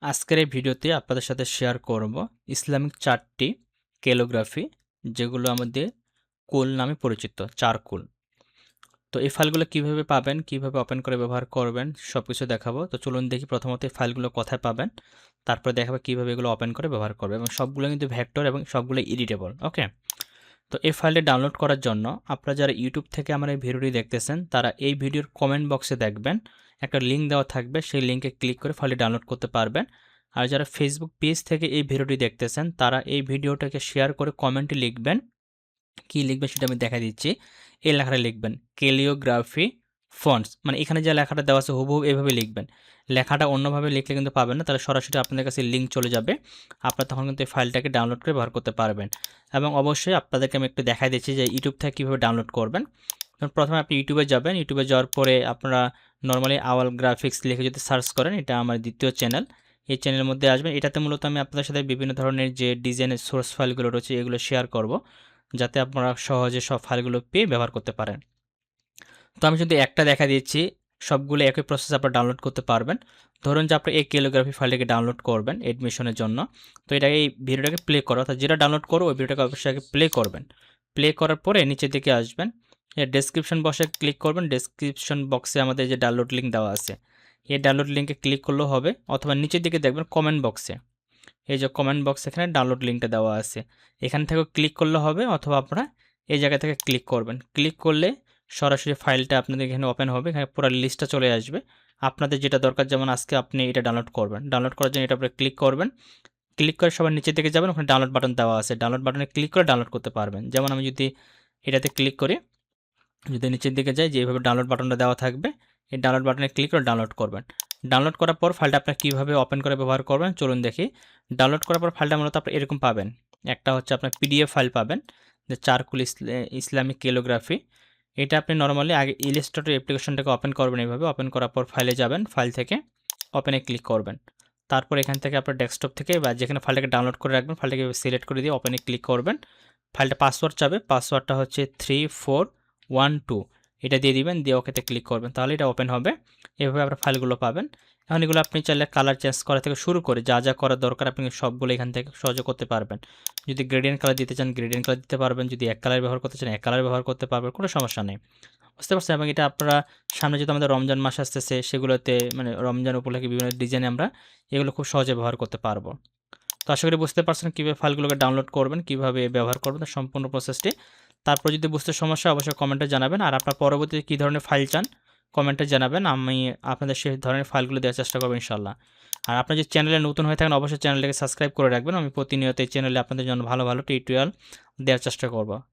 আজকের এই ভিডিওতে আপনাদের সাথে শেয়ার করব ইসলামিক 4টি ক্যালিগ্রাফি, যেগুলো আমাদের কুল নামে পরিচিত, 4 কুল। তো এই ফাইলগুলো কিভাবে পাবেন, কিভাবে ওপেন করে ব্যবহার করবেন, সবকিছু দেখাবো। তো চলুন দেখি প্রথমত এই ফাইলগুলো কোথায় পাবেন, তারপরে দেখাবো কিভাবে এগুলো ওপেন করে ব্যবহার করবে, এবং সবগুলো কিন্তু ভেক্টর এবং সবগুলো এডিটেবল। ওকে, তো এই ফাইলটি ডাউনলোড করার জন্য আপনারা যারা ইউটিউব থেকে আমার এই ভিডিওটি দেখতেছেন, তারা এই ভিডিওর কমেন্ট বক্সে দেখবেন একটা লিঙ্ক দেওয়া থাকবে, সেই লিঙ্কে ক্লিক করে ফাইলটি ডাউনলোড করতে পারবেন। আর যারা ফেসবুক পেজ থেকে এই ভিডিওটি দেখতেছেন, তারা এই ভিডিওটাকে শেয়ার করে কমেন্টে লিখবেন। কি লিখবেন সেটা আমি দেখা দিচ্ছি। এই লেখাটা লিখবেন ক্যালিওগ্রাফি ফন্টস, মানে এখানে যে লেখাটা দেওয়া আছে হুবহু এভাবে লিখবেন। লেখাটা অন্যভাবে লিখলে কিন্তু পাবেন না, তাহলে সরাসরি আপনাদের কাছে লিঙ্ক চলে যাবে। আপনারা তখন কিন্তু এই ফাইলটাকে ডাউনলোড করে ব্যবহার করতে পারবেন। এবং অবশ্যই আপনাদেরকে আমি একটু দেখাই দিচ্ছি যে ইউটিউব থেকে কীভাবে ডাউনলোড করবেন। প্রথমে আপনি ইউটিউবে যাবেন, ইউটিউবে যাওয়ার পরে আপনারা নর্মালি আওয়াল গ্রাফিক্স লিখে যদি সার্চ করেন, এটা আমার দ্বিতীয় চ্যানেল। এই চ্যানেলের মধ্যে আসবেন। এটাতে মূলত আমি আপনাদের সাথে বিভিন্ন ধরনের যে ডিজাইনের সোর্স ফাইলগুলো রয়েছে এগুলো শেয়ার করব, যাতে আপনারা সহজে সব ফাইলগুলো পেয়ে ব্যবহার করতে পারেন। তো আমি যদি একটা দেখা দিচ্ছি, সবগুলো একই প্রসেস আপনারা ডাউনলোড করতে পারবেন। ধরুন যে আপনি এই ক্যালিগ্রাফি ফাইলটাকে ডাউনলোড করবেন এডমিশনের জন্য। তো এটাকে, এই ভিডিওটাকে প্লে করো, অর্থাৎ যেটা ডাউনলোড করো ওই ভিডিওটাকে অবশ্যই আগে প্লে করবেন। প্লে করার পরে নিচের দিকে আসবেন, ডেসক্রিপশন বক্সে ক্লিক করবেন। ডেসক্রিপশন বক্সে আমাদের যে ডাউনলোড লিঙ্ক দেওয়া আছে, এই ডাউনলোড লিঙ্কে ক্লিক করলেও হবে, অথবা নিচের দিকে দেখবেন কমেন্ট বক্সে, এই যে কমেন্ট বক্স, এখানে ডাউনলোড লিঙ্কটা দেওয়া আছে, এখান থেকেও ক্লিক করলে হবে, অথবা আপনারা এই জায়গা থেকে ক্লিক করবেন। ক্লিক করলে সরাসরি ফাইলটা আপনাদের এখানে ওপেন হবে, এখানে পুরো লিস্টটা চলে আসবে। আপনাদের যেটা দরকার, যেমন আজকে আপনি এটা ডাউনলোড করবেন, ডাউনলোড করার জন্য এটা উপরে ক্লিক করবেন। ক্লিক করে সবার নিচের দিকে যাবেন, ওখানে ডাউনলোড বাটন দেওয়া আছে, ডাউনলোড বাটনে ক্লিক করে ডাউনলোড করতে পারবেন। যেমন আমি যদি এটাতে ক্লিক করি, যদি নিচের দিকে যাই, যে এইভাবে ডাউনলোড বাটনটা দেওয়া থাকবে, এই ডাউনলোড বাটনে ক্লিক করে ডাউনলোড করবেন। ডাউনলোড করার পর ফাইলটা আপনার কীভাবে ওপেন করে ব্যবহার করবেন চলুন দেখি। ডাউনলোড করার পর ফাইলটা মূলত আপনি এরকম পাবেন। একটা হচ্ছে আপনার পিডিএফ ফাইল পাবেন, যে 4 কুল ইসলামিক ক্যালিগ্রাফি। এটা আপনি নরমালি আগে ইলাস্ট্রেটর অ্যাপ্লিকেশনটাকে ওপেন করবেন, এইভাবে ওপেন করার পর ফাইলে যাবেন, ফাইল থেকে ওপেনে ক্লিক করবেন। তারপর এখান থেকে আপনার ডেস্কটপ থেকে বা যেখানে ফাইলটাকে ডাউনলোড করে রাখবেন, ফাইলটাকে সিলেক্ট করে দিয়ে ওপেনে ক্লিক করবেন। ফাইলটা পাসওয়ার্ড চাবে, পাসওয়ার্ডটা হচ্ছে 3412, এটা দিয়ে দিবেন, দিয়ে ওকেতে ক্লিক করবেন, তাহলে এটা ওপেন হবে। এভাবে আপনার ফাইলগুলো পাবেন। এখন এগুলো আপনি চাইলে কালার চেঞ্জ করা থেকে শুরু করে যা যা করার দরকার আপনি সবগুলো এখান থেকে সহজে করতে পারবেন। যদি গ্রেডিয়েন্ট কালার দিতে চান গ্রেডিয়েন্ট কালার দিতে পারবেন, যদি এক কালার ব্যবহার করতে চান এক কালার ব্যবহার করতে পারবেন, কোনো সমস্যা নেই। বুঝতে পারছেন? এবং এটা আপনারা সামনে যেহেতু আমাদের রমজান মাস আসতেছে, সেগুলোতে মানে রমজান উপলক্ষে বিভিন্ন ডিজাইনে আমরা এগুলো খুব সহজে ব্যবহার করতে পারবো। তো আশা করি বুঝতে পারছেন কীভাবে ফাইলগুলোকে ডাউনলোড করবেন, কীভাবে ব্যবহার করবেন, তার সম্পূর্ণ প্রসেসটি। তারপর যদি বুঝতে সমস্যা অবশ্যই কমেন্টে জানাবেন, আর আপনার পরবর্তীতে কী ধরনের ফাইল চান কমেন্টে জানাবেন, আমি আপনাদের সেই ধরনের ফাইলগুলো দেওয়ার চেষ্টা করবো ইনশাল্লাহ। আর আপনার যে চ্যানেলে নতুন হয়ে থাকেন অবশ্যই চ্যানেলটাকে সাবস্ক্রাইব করে রাখবেন, আমি প্রতিনিয়ত এই চ্যানেলে আপনাদের জন্য ভালো ভালো টিউটোরিয়াল দেওয়ার চেষ্টা করব।